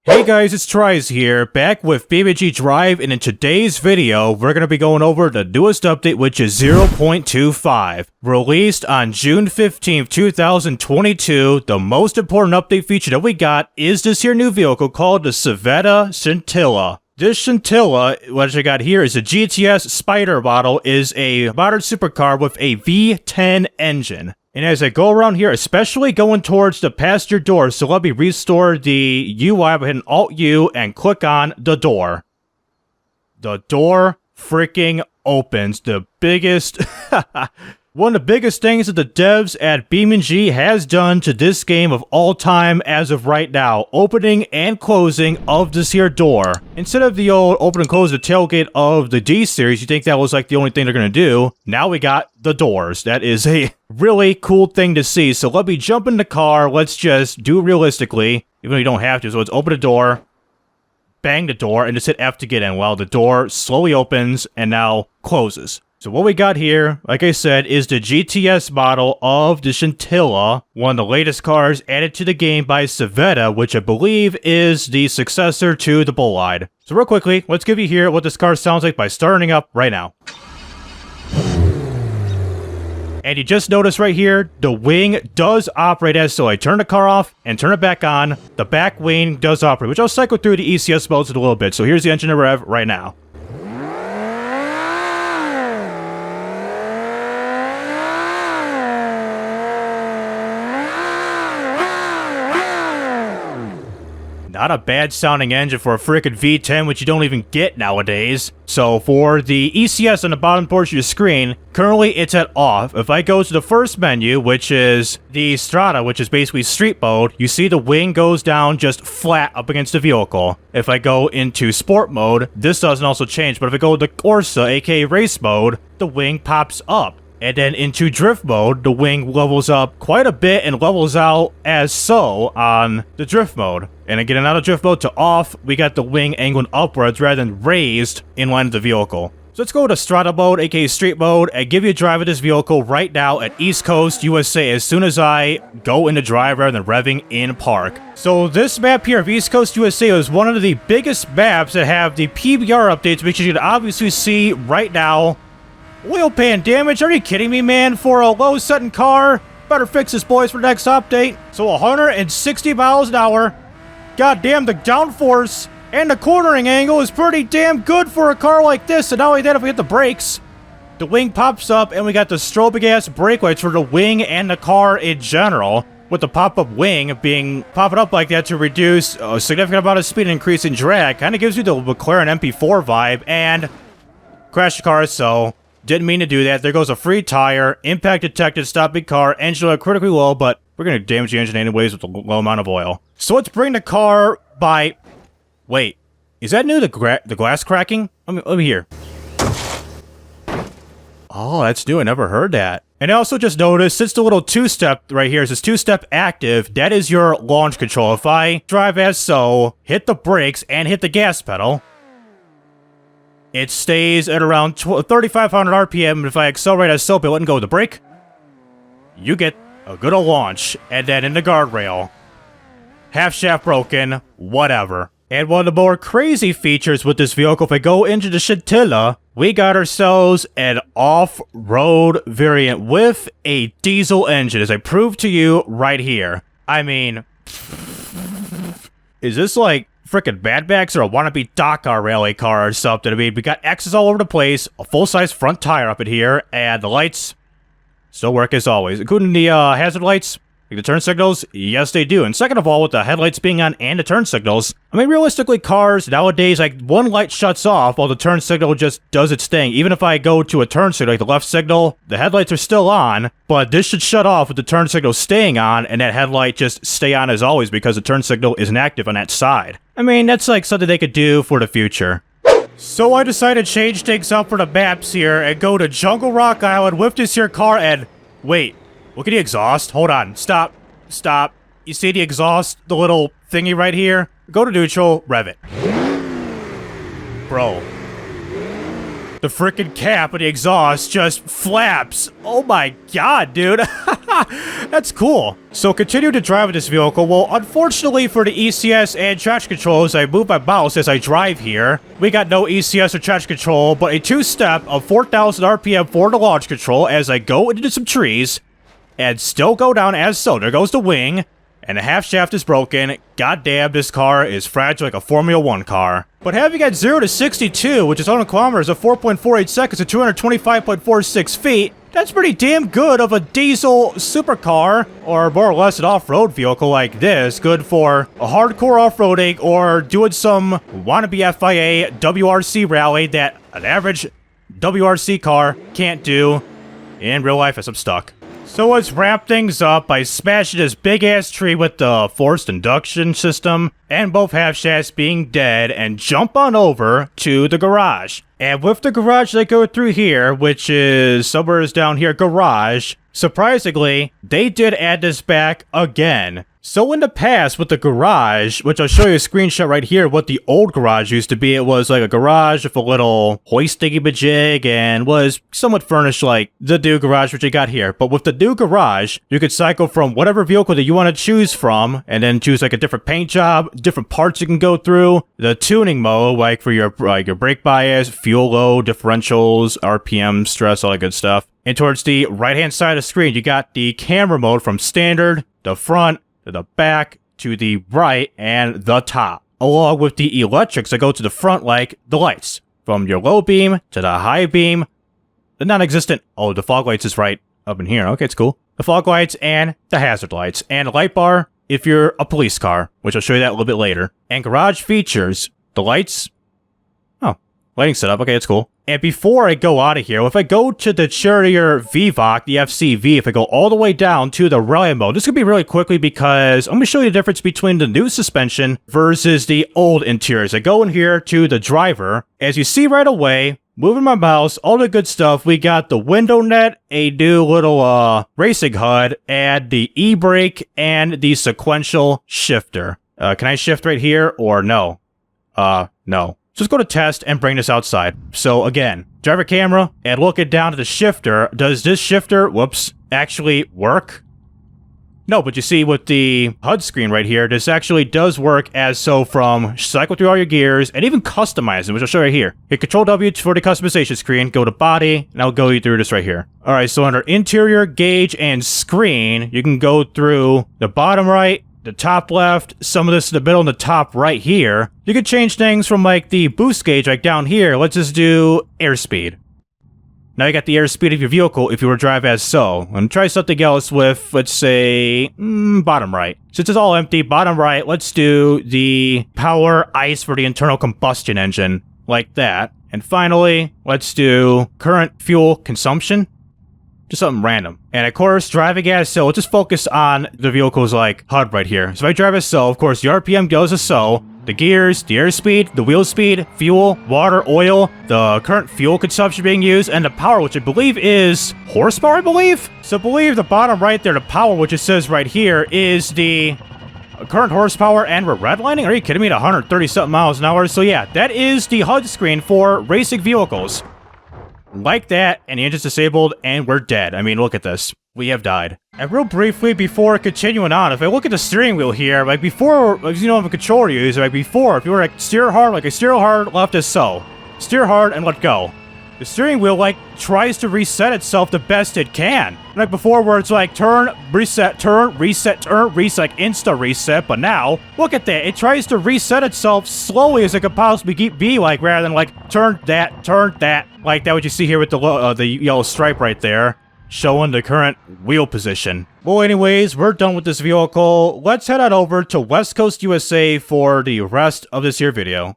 Hey guys, it's TRIZE here, back with BeamNG.drive, and in today's video, we're going to be going over the newest update, which is 0.25. Released on June 15th, 2022, the most important update feature that we got is this here new vehicle called the Civetta Scintilla. This Scintilla, what I got here is a GTS Spider model, is a modern supercar with a V10 engine. And as I go around here, especially going towards the passenger door, so let me restore the UI by hitting Alt-U and click on the door. The door freaking opens. The biggest... One of the biggest things that the devs at BeamNG has done to this game of all time as of right now. Opening and closing of this here door. Instead of the old open and close the tailgate of the D series, you think that was like the only thing they're going to do. Now we got the doors. That is a really cool thing to see. So let me jump in the car. Let's just do it realistically. Even though you don't have to. So let's open the door. Bang the door and just hit F to get in while the door slowly opens and now closes. So what we got here, like I said, is the GTS model of the Scintilla, one of the latest cars added to the game by Civetta, which I believe is the successor to the Bolide. So real quickly, let's give you here what this car sounds like by starting up right now. And you just notice right here, the wing does operate as so. I turn the car off and turn it back on. The back wing does operate, which I'll cycle through the ECS modes in a little bit. So here's the engine to rev right now. Not a bad sounding engine for a frickin' V10, which you don't even get nowadays. So for the ECS on the bottom portion of your screen, currently it's at off. If I go to the first menu, which is the Strata, which is basically street mode, you see the wing goes down just flat up against the vehicle. If I go into sport mode, this doesn't also change, but if I go to Corsa, aka race mode, the wing pops up. And then into drift mode, the wing levels up quite a bit and levels out as so on the drift mode. And again, out of drift mode to off, we got the wing angled upwards rather than raised in line of the vehicle. So let's go to Strata mode, aka street mode, and give you a drive of this vehicle right now at East Coast, USA, as soon as I go into drive rather than revving in park. So this map here of East Coast, USA is one of the biggest maps that have the PBR updates, which you can obviously see right now. Oil pan damage? Are you kidding me, man? For a low setting car? Better fix this, boys, for the next update. So 160 miles an hour. God damn, the downforce and the cornering angle is pretty damn good for a car like this. And not only that, if we hit the brakes, the wing pops up and we got the strobing ass brake lights for the wing and the car in general. With the pop-up wing popping up like that to reduce a significant amount of speed and increasing drag. Kind of gives you the McLaren MP4 vibe. And crash the car, so... Didn't mean to do that. There goes a free tire. Impact detected. Stopping car. Engine oil critically low, but we're going to damage the engine anyways with a low amount of oil. So let's bring the car by... Wait. Is that new, the glass cracking? Let me hear. Oh, that's new. I never heard that. And I also just noticed, since the little two-step right here is this two-step active, that is your launch control. If I drive as so, hit the brakes, and hit the gas pedal... It stays at around 3,500 RPM. If I accelerate as so, but let go of the brake, you get a good old launch. And then in the guardrail, half shaft broken, whatever. And one of the more crazy features with this vehicle, if I go into the Scintilla, we got ourselves an off-road variant with a diesel engine, as I proved to you right here. I mean, is this like freaking Mad Max or a wannabe Dakar rally car or something? I mean, we got X's all over the place, a full-size front tire up in here, and the lights still work as always, including the hazard lights, like the turn signals. Yes, they do. And second of all, with the headlights being on and the turn signals, I mean, realistically, cars nowadays, like, one light shuts off while the turn signal just does its thing. Even if I go to a turn signal, like the left signal, the headlights are still on, but this should shut off with the turn signal staying on, and that headlight just stay on as always because the turn signal isn't active on that side. I mean, that's like something they could do for the future. So I decided to change things up for the maps here and go to Jungle Rock Island with this here car and... Wait, look at the exhaust. Hold on. Stop. Stop. You see the exhaust? The little thingy right here? Go to neutral, rev it. Bro. the freaking cap and the exhaust just flaps. Oh my god, dude. That's cool. So continue to drive with this vehicle. Well, unfortunately for the ECS and traction control, as I move my mouse as I drive here, we got no ECS or traction control, but a two-step of 4,000 RPM for the launch control as I go into some trees and still go down as so. There goes the wing. And the half shaft is broken. God damn, this car is fragile like a Formula 1 car. But having at 0 to 62, which is 100 kilometers of 4.48 seconds at 225.46 feet, that's pretty damn good of a diesel supercar, or more or less an off-road vehicle like this, good for a hardcore off-roading or doing some wannabe FIA WRC rally that an average WRC car can't do in real life as I'm stuck. So let's wrap things up by smashing this big-ass tree with the forced induction system and both half shafts being dead and jump on over to the garage. And with the garage that go through here, which is somewhere down here, garage, surprisingly, they did add this back again. So in the past with the garage, which I'll show you a screenshot right here, what the old garage used to be, it was like a garage with a little hoist thingy-majig and was somewhat furnished like the new garage which I got here. But with the new garage, you could cycle from whatever vehicle that you want to choose from and then choose like a different paint job, different parts you can go through, the tuning mode like for your brake bias, fuel load, differentials, RPM, stress, all that good stuff. And towards the right-hand side of the screen, you got the camera mode from standard, the front, to the back, to the right, and the top. Along with the electrics that go to the front like the lights. From your low beam to the high beam. The non-existent, oh, the fog lights is right up in here. Okay, it's cool. The fog lights and the hazard lights. And the light bar if you're a police car, which I'll show you that a little bit later. And garage features, the lights. Oh, lighting setup. Okay, it's cool. And before I go out of here, if I go to the Chartier VVOC, the FCV, if I go all the way down to the rally mode, this could be really quickly because I'm going to show you the difference between the new suspension versus the old interiors. I go in here to the driver. As you see right away, moving my mouse, all the good stuff, we got the window net, a new little racing HUD, and the e-brake, and the sequential shifter. Can I shift right here or no? No. So let's go to test and bring this outside. So again, driver camera and looking down to the shifter. Does this shifter, whoops, actually work? No, but you see with the HUD screen right here, this actually does work as so from cycle through all your gears and even customize it, which I'll show you right here. Hit Control W for the customization screen, go to body, and I'll go you through this right here. All right, so under interior, gauge, and screen, you can go through the bottom right, the top left, some of this in the middle and the top right here. You can change things from like the boost gauge like down here. Let's just do airspeed. Now you got the airspeed of your vehicle if you were to drive as so. And try something else with, let's say, bottom right. Since it's all empty, bottom right, let's do the power ice for the internal combustion engine. Like that. And finally, let's do current fuel consumption. Just something random. And of course, driving as so, let's just focus on the vehicle's like HUD right here. So if I drive as so, of course, the RPM goes as so. The gears, the airspeed, the wheel speed, fuel, water, oil, the current fuel consumption being used, and the power, which I believe is horsepower, I believe? So I believe the bottom right there, the power, which it says right here, is the current horsepower, and we're redlining? Are you kidding me? At 130-something miles an hour? So yeah, that is the HUD screen for racing vehicles. Like that, and the engine's disabled, and we're dead. I mean, look at this. We have died. And real briefly, before continuing on, if I look at the steering wheel here, like before, you know, I'm a controller user, like before, if you were like steer hard, like I steer hard, left as so. Steer hard and let go. The steering wheel, like, tries to reset itself the best it can. Like before, where it's like turn, reset, like insta reset, but now, look at that. It tries to reset itself slowly as it could possibly be like, rather than like turn that, like that what you see here with the yellow stripe right there, showing the current wheel position. Well, anyways, we're done with this vehicle. Let's head on over to West Coast USA for the rest of this here video.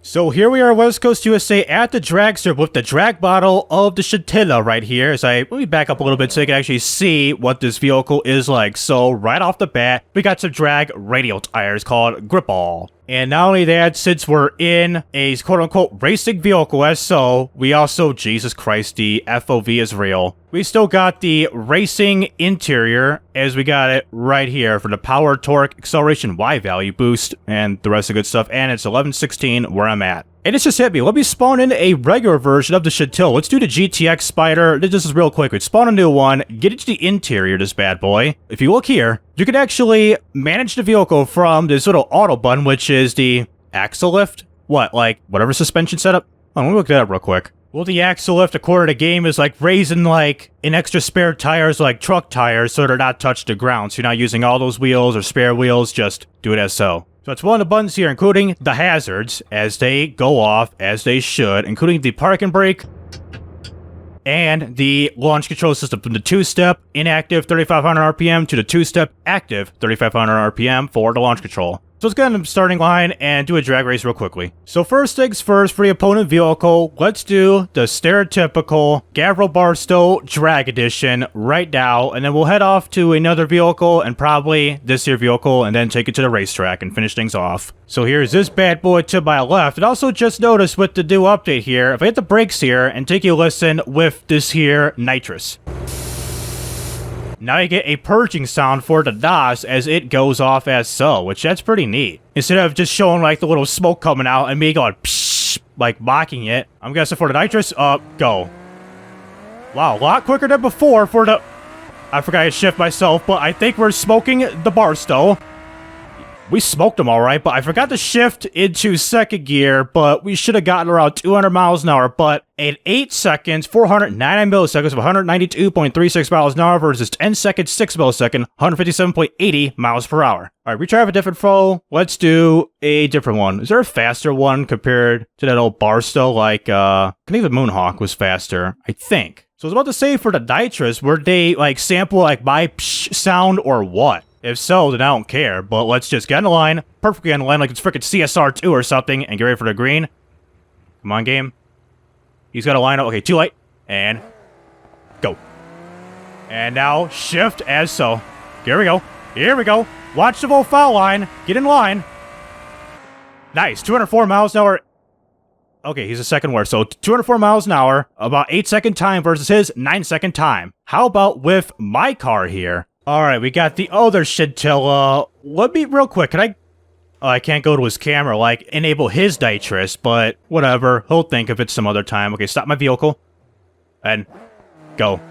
So here we are, West Coast USA at the drag strip with the drag bottle of the Scintilla right here. Let me back up a little bit so you can actually see what this vehicle is like. So right off the bat, we got some drag radial tires called Grip All. And not only that, since we're in a quote-unquote racing vehicle as so, we also, Jesus Christ, the FOV is real. We still got the racing interior, as we got it right here for the power, torque, acceleration, Y value boost, and the rest of the good stuff. And it's 1116 where I'm at. And it's just hit me. Let me spawn in a regular version of the Scintilla. Let's do the GTX Spider. This is real quick. Let's spawn a new one. Get into the interior of this bad boy. If you look here, you can actually manage the vehicle from this little auto button, which is the axle lift. What, like, whatever suspension setup? Oh, let me look that up real quick. Well, the axle lift, according to the game, is like raising like an extra spare tires, like truck tires, so they're not touched the ground. So you're not using all those wheels or spare wheels, just do it as so. So it's one of the buttons here, including the hazards, as they go off, as they should, including the parking brake and the launch control system, from the 2-step inactive 3500 RPM to the 2-step active 3500 RPM for the launch control. So let's get on the starting line and do a drag race real quickly. So first things first, for the opponent vehicle, let's do the stereotypical Gabriel Barstow drag edition right now, and then we'll head off to another vehicle and probably this here vehicle, and then take it to the racetrack and finish things off. So here's this bad boy to my left. And also just notice with the new update here, if I hit the brakes here and take a listen with this here Nitrous, now you get a purging sound for the DOS as it goes off as so, which that's pretty neat. Instead of just showing like the little smoke coming out and me going psh, like mocking it, I'm guessing for the Nitrous, go. Wow, a lot quicker than before for the... I forgot to shift myself, but I think we're smoking the Barstow. We smoked them all right, but I forgot to shift into second gear, but we should have gotten around 200 miles an hour. But in 8 seconds, 499 milliseconds of 192.36 miles an hour versus 10 seconds, 6 millisecond, 157.80 miles per hour. All right, retry with a different foe. Let's do a different one. Is there a faster one compared to that old Barstow? Like, I think the Moonhawk was faster, I think. So I was about to say for the Nitrous, were they like sample like my psh sound or what? If so, then I don't care, but let's just get in the line, perfectly on the line like it's freaking CSR2 or something, and get ready for the green. Come on, game. He's got a line up. Okay, too late. And go. And now shift as so. Here we go. Here we go. Watch the full foul line. Get in line. Nice. 204 miles an hour. Okay, he's a second worst. So 204 miles an hour, about 8-second time versus his 9-second time. How about with my car here? Alright, we got the other Scintilla. Let me, real quick, can I... Oh, I can't go to his camera, like, enable his Nitrous, but whatever. He'll think of it some other time. Okay, stop my vehicle. And go.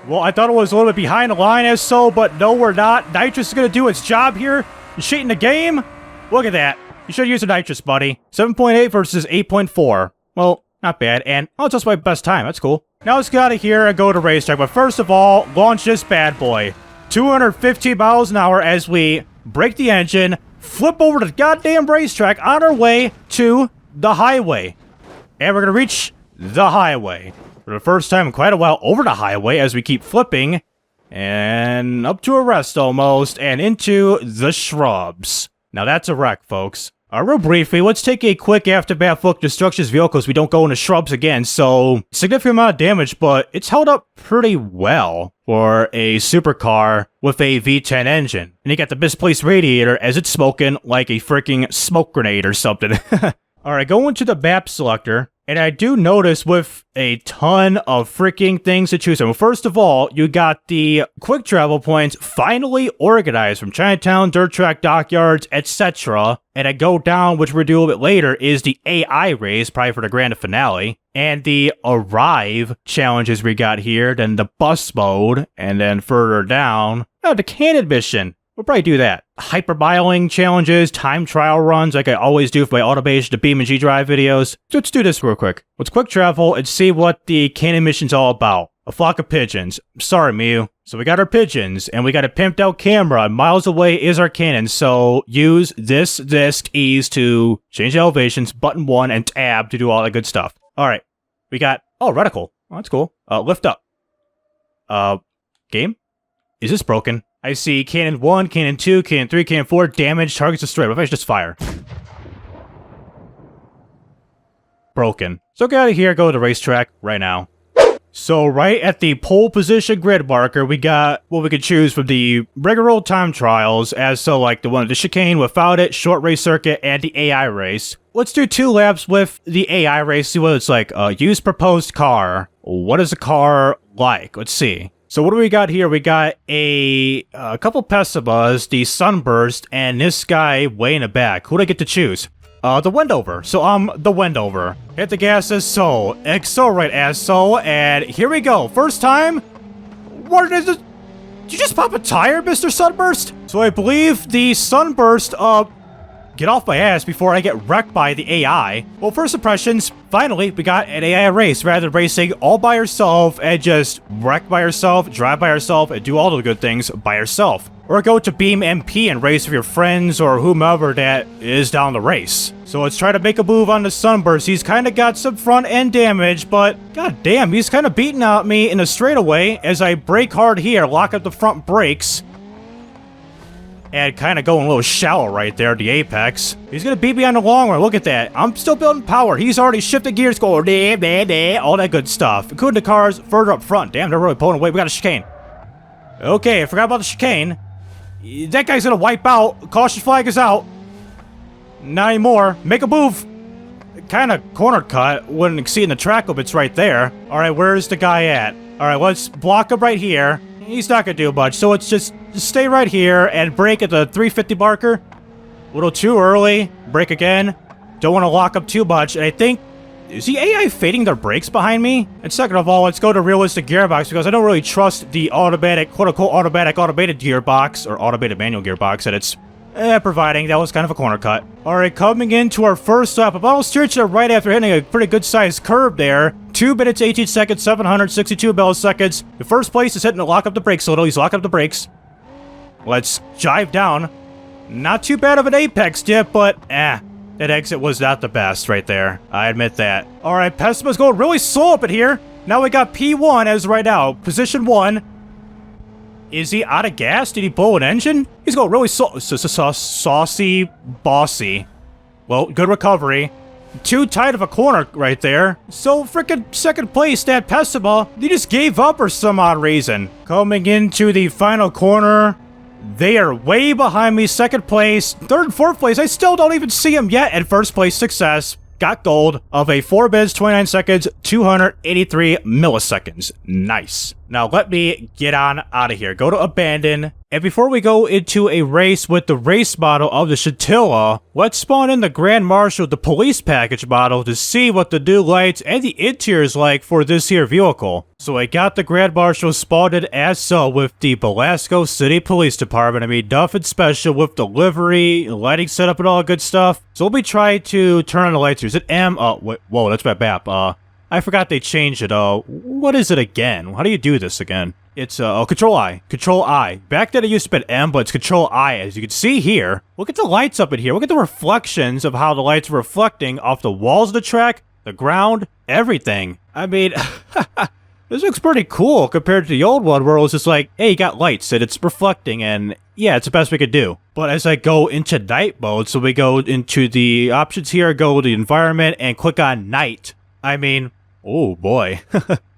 Well, I thought it was a little bit behind the line as so, but no, we're not. Nitrous is gonna do its job here. You cheating the game? Look at that. You should use a Nitrous, buddy. 7.8 versus 8.4. Well, not bad. And, oh, it's just my best time. That's cool. Now let's get out of here and go to Racetrack. But first of all, launch this bad boy. 250 miles an hour as we break the engine, flip over to the goddamn racetrack on our way to the highway. And we're going to reach the highway. For the first time in quite a while, over the highway as we keep flipping. And up to a rest almost, and into the shrubs. Now that's a wreck, folks. Real briefly, let's take a quick aftermath look to Structure's vehicle so we don't go into shrubs again. So, significant amount of damage, but it's held up pretty well for a supercar with a V10 engine. And you got the misplaced radiator as it's smoking like a freaking smoke grenade or something. Alright, going to the map selector. And I do notice with a ton of freaking things to choose from. Well, first of all, you got the quick travel points finally organized from Chinatown, dirt track, dockyards, etc. And I go down, which we'll do a little bit later, is the AI race, probably for the grand finale. And the arrive challenges we got here, then the bus mode, and then further down, the cannon mission. We'll probably do that. Hyperbiling challenges, time trial runs like I always do for my automation to BeamNG.drive videos. So let's do this real quick. Let's quick travel and see what the cannon mission's all about. A flock of pigeons. Sorry, Mew. So we got our pigeons, and we got a pimped out camera, and miles away is our cannon, so use this disc ease to change the elevations, button 1, and tab to do all that good stuff. Alright, we got, oh, reticle. Oh, that's cool. Lift up. Game? Is this broken? I see cannon 1, cannon 2, cannon 3, cannon 4, damage, targets destroyed. What if I just fire? Broken. So get out of here, go to the racetrack right now. So right at the pole position grid marker, we got what we could choose from the regular old time trials, as so like the one at the chicane without it, short race circuit, and the AI race. Let's do 2 laps with the AI race, see what it's like. Use proposed car. What is a car like? Let's see. So what do we got here? We got a couple Pessimas, the Sunburst, and this guy way in the back. Who do I get to choose? the Wendover. So I'm the Wendover. Hit the gas as so, accelerate as so, and here we go. First time. What is it? Did you just pop a tire, Mr. Sunburst? So I believe the Sunburst, get off my ass before I get wrecked by the AI. Well, first impressions, finally, we got an AI race rather than racing all by yourself and just wreck by yourself, drive by yourself, and do all the good things by yourself. Or go to BeamNG and race with your friends or whomever that is down the race. So let's try to make a move on the Sunburst. He's kind of got some front end damage, but god damn, he's kind of beating out me in a straightaway as I brake hard here, lock up the front brakes. And kind of going a little shallow right there at the apex. He's going to beat me on the long run. Look at that. I'm still building power. He's already shifted gears, going all that good stuff. Including the cars further up front. Damn, they're really pulling away. We got a chicane. Okay, I forgot about the chicane. That guy's going to wipe out. Caution flag is out. Not anymore. Make a move. Kind of corner cut. Wouldn't exceed the track limits right there. All right, where's the guy at? All right, let's block him right here. He's not going to do much, so let's just stay right here and brake at the 350 marker. A little too early. Brake again. Don't want to lock up too much. And I think... Is the AI fading their brakes behind me? And second of all, let's go to realistic gearbox because I don't really trust the automatic, quote-unquote, automated gearbox or automated manual gearbox that it's providing. That was kind of a corner cut. All right, coming into our first lap. I'm almost steered to the right after hitting a pretty good-sized curve there. 2 minutes, 18 seconds, 762 milliseconds. The first place is hitting to lock up the brakes a little. He's locking up the brakes. Let's jive down. Not too bad of an apex dip, but that exit was not the best right there. I admit that. All right, Pessima's going really slow up in here. Now we got P1 as right now. Position 1. Is he out of gas? Did he blow an engine? He's going really saucy, bossy. Well, good recovery. Too tight of a corner right there. So freaking second place, that Pessima, he just gave up for some odd reason. Coming into the final corner. They are way behind me, second place. Third and fourth place, I still don't even see him yet. And first place success, got gold of a 4 minutes, 29 seconds, 283 milliseconds. Nice. Now let me get on out of here. Go to abandon. And before we go into a race with the race model of the Scintilla, let's spawn in the Grand Marshal, the police package model, to see what the new lights and the interior is like for this here vehicle. So I got the Grand Marshal spawned in as so with the Belasco City Police Department. I mean, nothing special with the livery, lighting setup, and all that good stuff. So let me try to turn on the lights here. Is it M? Oh, wait, whoa, that's my map. I forgot they changed it. What is it again? How do you do this again? It's, Control I. Control I. Back then it used to be M, but it's Control I, as you can see here. Look at the lights up in here. Look at the reflections of how the lights are reflecting off the walls of the track, the ground, everything. I mean, this looks pretty cool compared to the old one where it was just like, hey, you got lights and it's reflecting and yeah, it's the best we could do. But as I go into night mode, so we go into the options here, go to the environment and click on night. I mean, oh boy.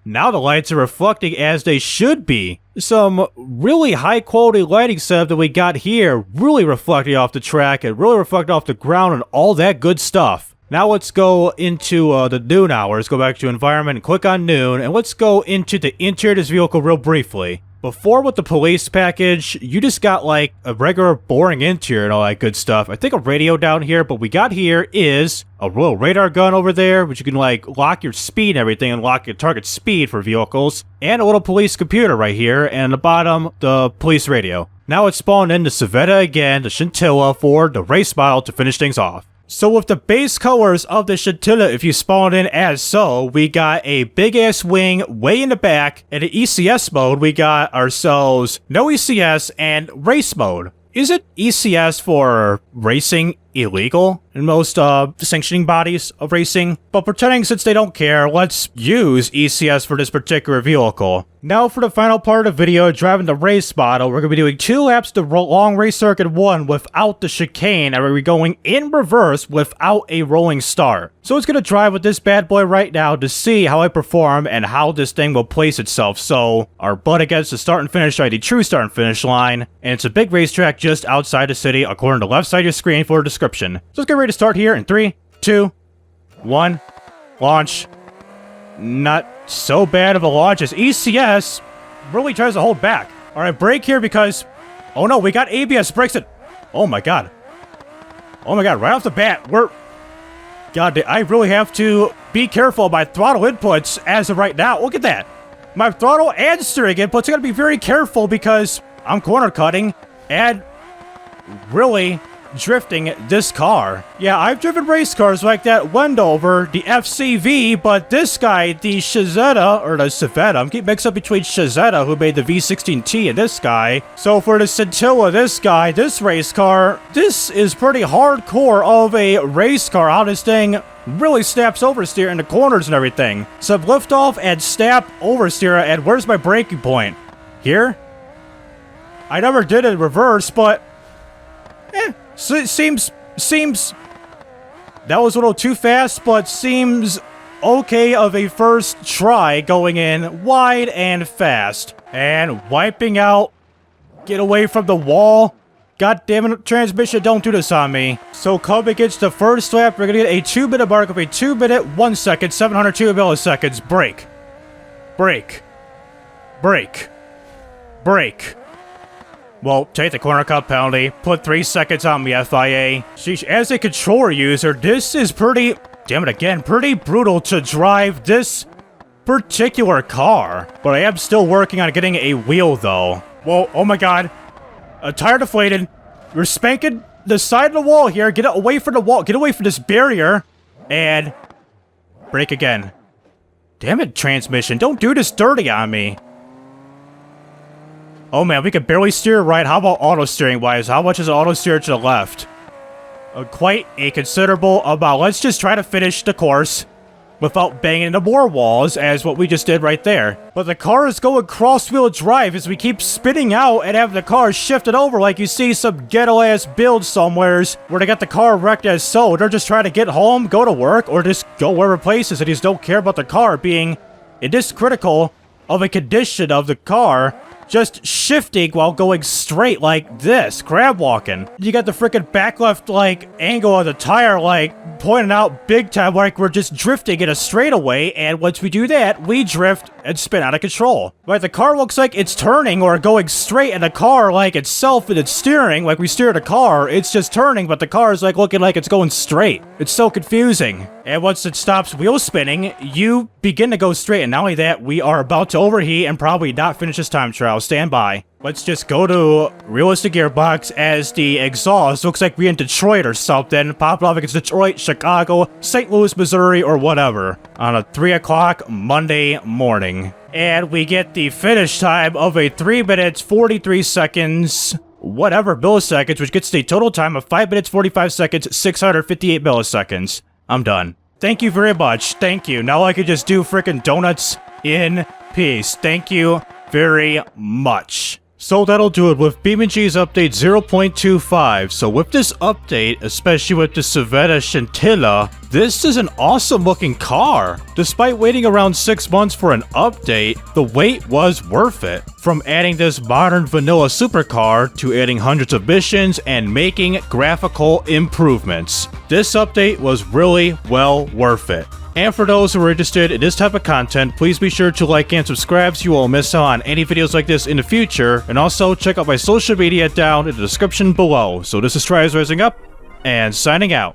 Now the lights are reflecting as they should be. Some really high quality lighting setup that we got here, really reflecting off the track and really reflecting off the ground and all that good stuff. Now let's go into the noon hours, go back to environment and click on noon, and let's go into the interior of this vehicle real briefly. Before with the police package, you just got like a regular boring interior and all that good stuff. I think a radio down here, but we got here is a little radar gun over there, which you can like lock your speed and everything and lock your target speed for vehicles. And a little police computer right here, and at the bottom, the police radio. Now it's spawned in the Civetta again, the Scintilla for the race model to finish things off. So with the base colors of the Scintilla, if you spawn in as so, we got a big ass wing way in the back. In the ECS mode, we got ourselves no ECS and race mode. Isn't ECS for racing illegal in most sanctioning bodies of racing? But pretending since they don't care, let's use ECS for this particular vehicle. Now for the final part of the video, driving the race model, we're going to be doing 2 laps the long race circuit 1 without the chicane, and we're going in reverse without a rolling start. So it's going to drive with this bad boy right now to see how I perform and how this thing will place itself. So our butt against the start and finish line, the true start and finish line, and it's a big racetrack just outside the city according to the left side of your screen for a description. So let's get ready to start here in 3, 2, 1, launch. Not so bad of a launch as ECS really tries to hold back. All right, brake here because, oh no, we got ABS brakes. Oh my god, right off the bat, we're God, I really have to be careful of my throttle inputs as of right now. Look at that. My throttle and steering inputs, I gotta be very careful because I'm corner cutting and really drifting this car. Yeah, I've driven race cars like that Wendover, the FCV, but this guy, the Civetta, I'm getting mixed up between Civetta, who made the V16T, and this guy. So for the Scintilla, this guy, this race car, this is pretty hardcore of a race car. How this thing really snaps oversteer in the corners and everything. Some liftoff and snap oversteer, and where's my braking point? Here? I never did it in reverse, but so it seems that was a little too fast, but seems okay of a first try going in wide and fast. And wiping out, get away from the wall. God damn it, transmission, don't do this on me. So coming against the first lap, we're gonna get a 2-minute mark of a 2 minute, 1 second, 702 milliseconds. Brake. Brake. Brake. Brake. Well, take the corner cut penalty, put 3 seconds on me, FIA. Sheesh, as a controller user, this is pretty, damn it again, pretty brutal to drive this particular car. But I am still working on getting a wheel, though. Whoa, oh my god. A tire deflated. We're spanking the side of the wall here. Get away from the wall. Get away from this barrier. And brake again. Damn it, transmission. Don't do this dirty on me. Oh man, we can barely steer right. How about auto steering wise? How much is auto steer to the left? Quite a considerable amount. Let's just try to finish the course without banging into more walls as what we just did right there. But the car is going cross-wheel drive as we keep spinning out and have the car shifted over like you see some ghetto-ass build somewheres where they got the car wrecked as so. They're just trying to get home, go to work, or just go wherever places and just don't care about the car being in this critical of a condition of the car. Just shifting while going straight like this, crab walking. You got the freaking back left, like, angle of the tire, like, pointing out big time like we're just drifting in a straightaway, and once we do that, we drift and spin out of control. Right, the car looks like it's turning or going straight, and the car, like, itself and its steering, like we steer the car, it's just turning, but the car is, like, looking like it's going straight. It's so confusing. And once it stops wheel spinning, you begin to go straight, and not only that, we are about to overheat and probably not finish this time trial. Stand by. Let's just go to realistic gearbox as the exhaust looks like we're in Detroit or something. Pop it off like it's Detroit, Chicago, St. Louis, Missouri, or whatever on a 3 o'clock Monday morning. And we get the finish time of a 3 minutes, 43 seconds, whatever milliseconds, which gets the total time of 5 minutes, 45 seconds, 658 milliseconds. I'm done. Thank you very much. Thank you. Now I can just do freaking donuts in peace. Thank you very much. So that'll do it with BeamNG's update 0.25. So with this update, especially with the Civetta Scintilla, this is an awesome looking car. Despite waiting around 6 months for an update, the wait was worth it. From adding this modern vanilla supercar to adding hundreds of missions and making graphical improvements. This update was really well worth it. And for those who are interested in this type of content, please be sure to like and subscribe so you won't miss out on any videos like this in the future. And also check out my social media down in the description below. So this is TRIZE Rising Up, and signing out.